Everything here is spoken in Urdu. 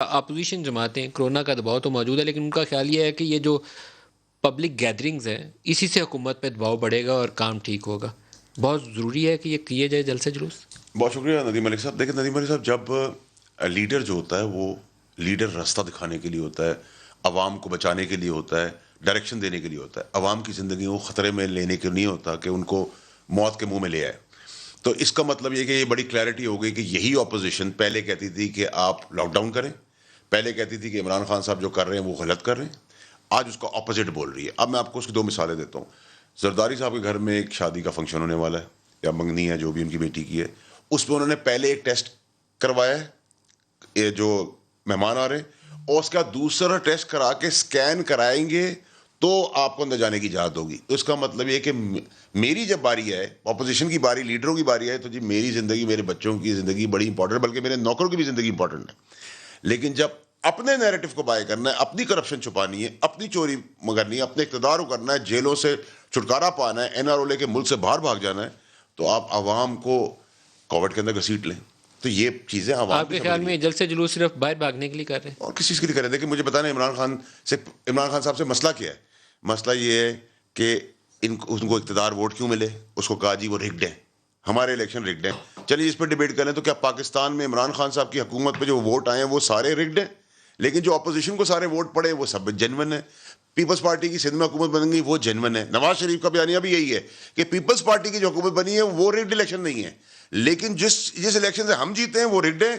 اپوزیشن جماعتیں کرونا کا دباؤ تو موجود ہے، لیکن ان کا خیال یہ ہے کہ یہ جو پبلک گیدرنگز ہیں اسی سے حکومت پہ دباؤ بڑھے گا اور کام ٹھیک ہوگا. بہت ضروری ہے کہ یہ کیے جائے جلسے جلوس. بہت شکریہ ندیم ملک صاحب. دیکھیں ندیم ملک صاحب، جب لیڈر جو ہوتا ہے وہ لیڈر راستہ دکھانے کے لیے ہوتا ہے، عوام کو بچانے کے لیے ہوتا ہے، ڈائریکشن دینے کے لیے ہوتا ہے. عوام کی زندگی کو خطرے میں لینے کے نہیں ہوتا کہ ان کو موت کے منہ میں لے آئے. تو اس کا مطلب یہ کہ یہ بڑی کلیئرٹی ہو گئی کہ یہی اپوزیشن پہلے کہتی تھی کہ آپ لاک ڈاؤن کریں، پہلے کہتی تھی کہ عمران خان صاحب جو کر رہے ہیں وہ غلط کر رہے ہیں، آج اس کا اپوزٹ بول رہی ہے. اب میں آپ کو اس کی دو مثالیں دیتا ہوں. زرداری صاحب کے گھر میں ایک شادی کا فنکشن ہونے والا ہے، یا منگنی ہے جو بھی ان کی بیٹی کی ہے. اس پہ انہوں نے پہلے ایک ٹیسٹ کروایا ہے، یہ جو مہمان آ رہے ہیں، اور اس کا دوسرا ٹیسٹ کرا کے سکین کرائیں گے تو آپ کو اندر جانے کی اجازت ہوگی. تو اس کا مطلب یہ کہ میری جب باری ہے، اپوزیشن کی باری، لیڈروں کی باری ہے، تو جی میری زندگی، میرے بچوں کی زندگی بڑی امپورٹنٹ ہے، بلکہ میرے نوکروں کی بھی زندگی امپورٹنٹ ہے. لیکن جب اپنے نیریٹو کو بائی کرنا ہے، اپنی کرپشن چھپانی ہے، اپنی چوری کرنی ہے، اپنے اقتدار کو کرنا ہے، جیلوں سے چھٹکارا پانا ہے، این آر او لے کے ملک سے باہر بھاگ جانا ہے، تو آپ عوام کو کووڈ کے اندر گھسیٹ لیں. تو یہ چیزیں عوام آپ بھی کے سمجھ خیال رہی میں ہے. یہ جلسے جلوس صرف باہر بھاگنے کے لیے کر رہے ہیں؟ اور کس چیز کے لیے کریں؟ دیکھیں مجھے بتانا عمران خان صاحب سے مسئلہ کیا ہے. مسئلہ یہ ہے کہ ان کو اقتدار ووٹ کیوں ملے. اس کو کہا جی وہ رگڈ ہیں، ہمارے الیکشن رگڈ ہیں. چلیے اس پہ ڈیبیٹ کریں تو کیا پاکستان میں عمران خان صاحب کی حکومت پہ جو ووٹ آئے ہیں وہ سارے رگڈ ہیں؟ لیکن جو اپوزیشن کو سارے ووٹ پڑے وہ سب جینون ہے. پیپلز پارٹی کی سندھ میں حکومت بن گئی وہ جینون ہے. نواز شریف کا بیانیہ بھی یہی ہے کہ پیپلز پارٹی کی جو حکومت بنی ہے وہ رگڈ الیکشن نہیں ہے، لیکن جس الیکشن سے ہم جیتے ہیں وہ رگڈ ہیں.